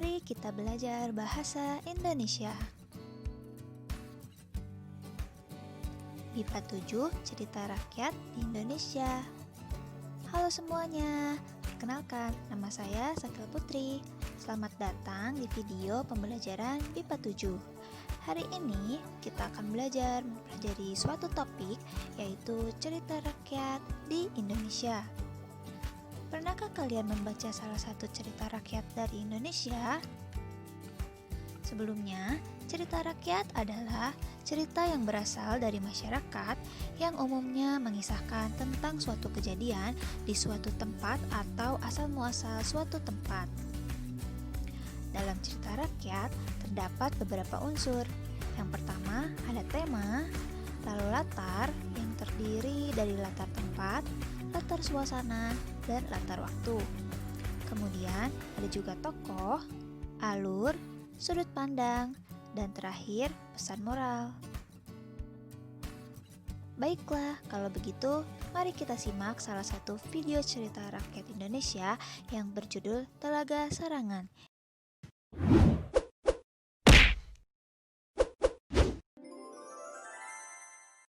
Mari kita belajar bahasa Indonesia. MIPA 7 Cerita Rakyat di Indonesia. Halo semuanya, perkenalkan nama saya Sakil Putri. Selamat datang di video pembelajaran MIPA 7. Hari ini kita akan belajar mempelajari suatu topik, yaitu cerita rakyat di Indonesia. Pernahkah kalian membaca salah satu cerita rakyat dari Indonesia? Sebelumnya, cerita rakyat adalah cerita yang berasal dari masyarakat yang umumnya mengisahkan tentang suatu kejadian di suatu tempat atau asal-muasal suatu tempat. Dalam cerita rakyat terdapat beberapa unsur. Yang pertama ada tema, lalu latar yang terdiri dari latar tempat, latar suasana, dan latar waktu. Kemudian ada juga tokoh, alur, sudut pandang, dan terakhir pesan moral. Baiklah, kalau begitu mari kita simak salah satu video cerita rakyat Indonesia yang berjudul Telaga Sarangan.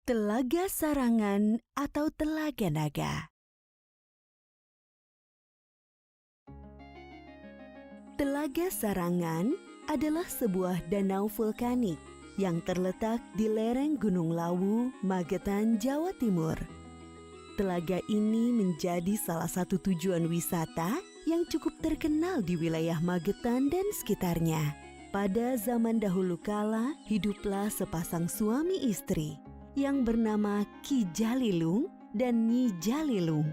Telaga Sarangan atau Telaga Naga. Telaga Sarangan adalah sebuah danau vulkanik yang terletak di lereng Gunung Lawu, Magetan, Jawa Timur. Telaga ini menjadi salah satu tujuan wisata yang cukup terkenal di wilayah Magetan dan sekitarnya. Pada zaman dahulu kala, hiduplah sepasang suami istri yang bernama Ki Jalilung dan Nyi Jalilung.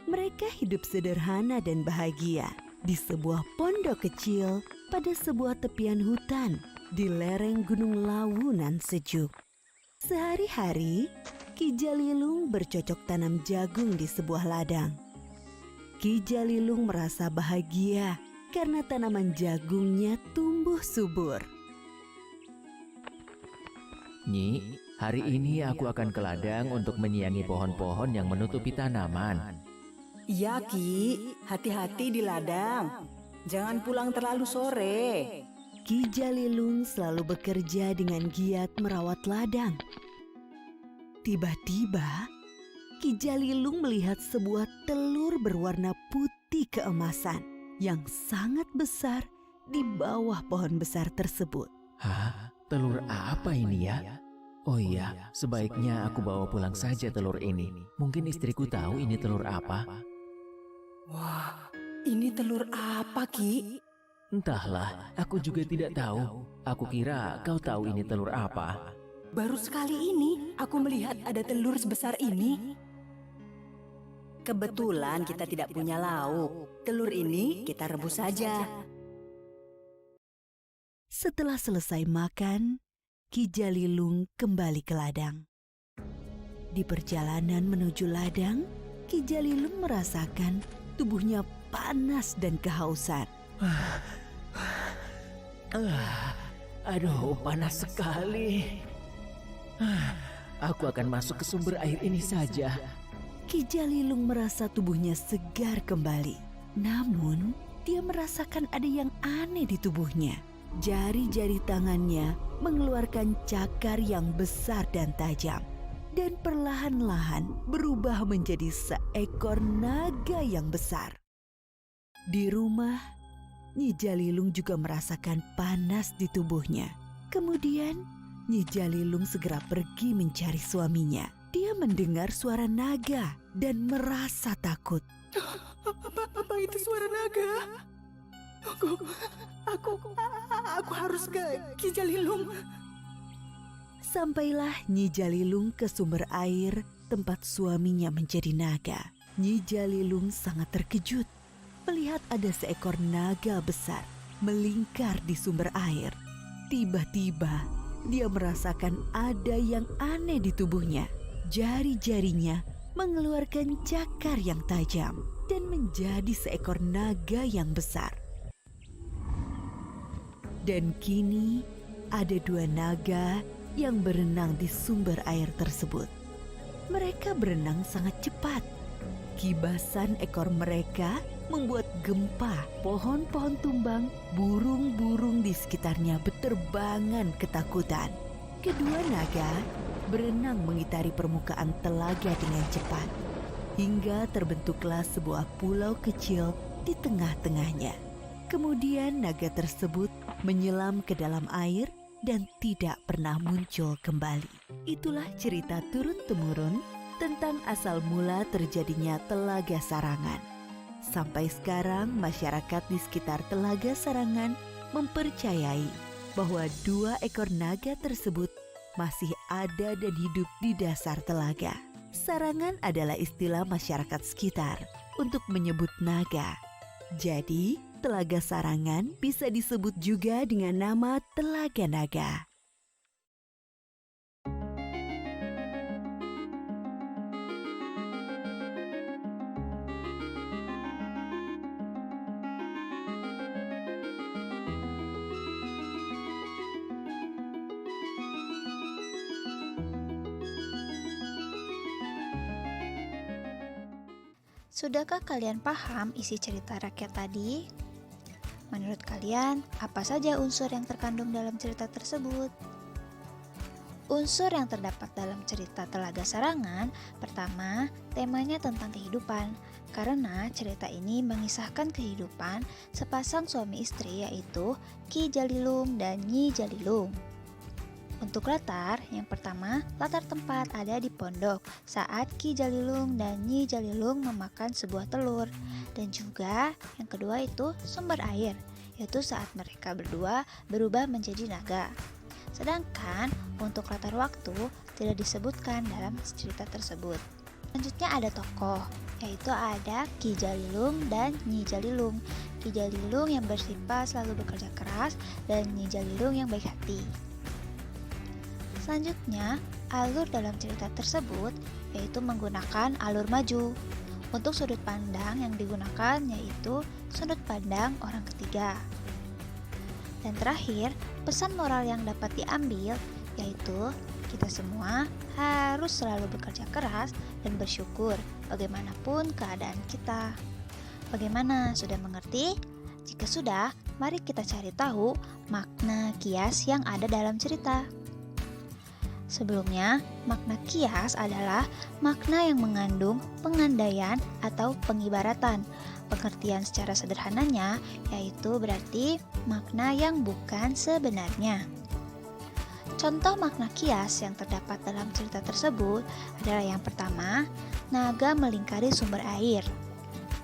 Mereka hidup sederhana dan bahagia di sebuah pondok kecil pada sebuah tepian hutan di lereng Gunung Lawu nan sejuk. Sehari-hari, Ki Jalilung bercocok tanam jagung di sebuah ladang. Ki Jalilung merasa bahagia karena tanaman jagungnya tumbuh subur. Nyi, hari ini aku akan ke ladang untuk menyiangi pohon-pohon yang menutupi tanaman. Iya Ki, hati-hati di ladang. Jangan pulang terlalu sore. Ki Jalilung selalu bekerja dengan giat merawat ladang. Tiba-tiba, Ki Jalilung melihat sebuah telur berwarna putih keemasan yang sangat besar di bawah pohon besar tersebut. Hah? Telur apa ini ya? Oh iya, sebaiknya aku bawa pulang saja telur ini. Mungkin istriku tahu ini telur apa. Wah, ini telur apa Ki? Entahlah, aku juga tidak tahu. Aku kira kau tahu ini telur apa. Baru sekali ini aku melihat ada telur sebesar ini. Kebetulan kita tidak punya lauk. Telur ini kita rebus saja. Setelah selesai makan, Ki Jalilung kembali ke ladang. Di perjalanan menuju ladang, Ki Jalilung merasakan tubuhnya panas dan kehausan. Aduh, panas sekali. Aku akan masuk ke sumber air ini saja. Ki Jalilung merasa tubuhnya segar kembali. Namun, dia merasakan ada yang aneh di tubuhnya. Jari-jari tangannya mengeluarkan cakar yang besar dan tajam, dan perlahan-lahan berubah menjadi seekor naga yang besar. Di rumah, Nyi Jalilung juga merasakan panas di tubuhnya. Kemudian, Nyi Jalilung segera pergi mencari suaminya. Dia mendengar suara naga dan merasa takut. Apa itu suara naga? Aku harus ke Ki Jalilung. Sampailah Nyi Jalilung ke sumber air tempat suaminya menjadi naga. Nyi Jalilung sangat terkejut melihat ada seekor naga besar melingkar di sumber air. Tiba-tiba dia merasakan ada yang aneh di tubuhnya. Jari-jarinya mengeluarkan cakar yang tajam dan menjadi seekor naga yang besar. Dan kini ada dua naga yang berenang di sumber air tersebut. Mereka berenang sangat cepat. Kibasan ekor mereka membuat gempa, pohon-pohon tumbang, burung-burung di sekitarnya berterbangan ketakutan. Kedua naga berenang mengitari permukaan telaga dengan cepat, hingga terbentuklah sebuah pulau kecil di tengah-tengahnya. Kemudian naga tersebut menyelam ke dalam air dan tidak pernah muncul kembali. Itulah cerita turun-temurun tentang asal mula terjadinya Telaga Sarangan. Sampai sekarang masyarakat di sekitar Telaga Sarangan mempercayai bahwa 2 ekor naga tersebut masih ada dan hidup di dasar telaga. Sarangan adalah istilah masyarakat sekitar untuk menyebut naga. Jadi, Telaga Sarangan bisa disebut juga dengan nama Telaga Naga. Sudahkah kalian paham isi cerita rakyat tadi? Menurut kalian, apa saja unsur yang terkandung dalam cerita tersebut? Unsur yang terdapat dalam cerita Telaga Sarangan, pertama, temanya tentang kehidupan. Karena cerita ini mengisahkan kehidupan sepasang suami istri, yaitu Ki Jalilung dan Nyi Jalilung. Untuk latar, yang pertama, latar tempat ada di pondok saat Ki Jalilung dan Nyi Jalilung memakan sebuah telur. Dan juga yang kedua itu sumber air, yaitu saat mereka berdua berubah menjadi naga. Sedangkan untuk latar waktu tidak disebutkan dalam cerita tersebut. Selanjutnya ada tokoh, yaitu ada Ki Jalilung dan Nyi Jalilung. Ki Jalilung yang bersifat selalu bekerja keras dan Nyi Jalilung yang baik hati. Selanjutnya, alur dalam cerita tersebut yaitu menggunakan alur maju. Untuk sudut pandang yang digunakan yaitu sudut pandang orang ketiga. Dan terakhir, pesan moral yang dapat diambil yaitu kita semua harus selalu bekerja keras dan bersyukur bagaimanapun keadaan kita. Bagaimana, sudah mengerti? Jika sudah, mari kita cari tahu makna kias yang ada dalam cerita. Sebelumnya, makna kias adalah makna yang mengandung pengandaian atau pengibaratan. Pengertian secara sederhananya yaitu berarti makna yang bukan sebenarnya. Contoh makna kias yang terdapat dalam cerita tersebut adalah yang pertama, naga melingkari sumber air.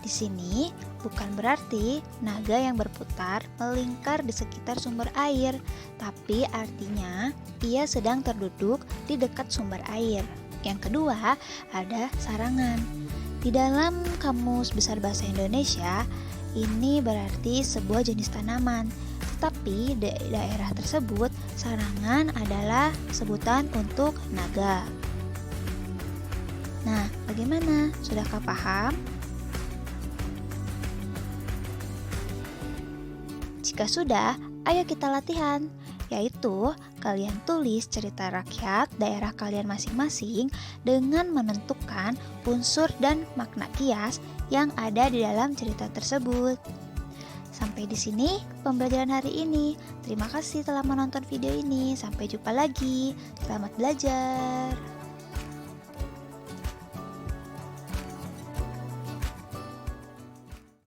Di sini bukan berarti naga yang berputar melingkar di sekitar sumber air, tapi artinya ia sedang terduduk di dekat sumber air. Yang kedua, ada sarangan. Di dalam Kamus Besar Bahasa Indonesia, ini berarti sebuah jenis tanaman. Tetapi di daerah tersebut, sarangan adalah sebutan untuk naga. Nah, bagaimana? Sudahkah paham? Jika sudah, ayo kita latihan, yaitu kalian tulis cerita rakyat daerah kalian masing-masing dengan menentukan unsur dan makna kias yang ada di dalam cerita tersebut. Sampai di sini pembelajaran hari ini. Terima kasih telah menonton video ini. Sampai jumpa lagi. Selamat belajar.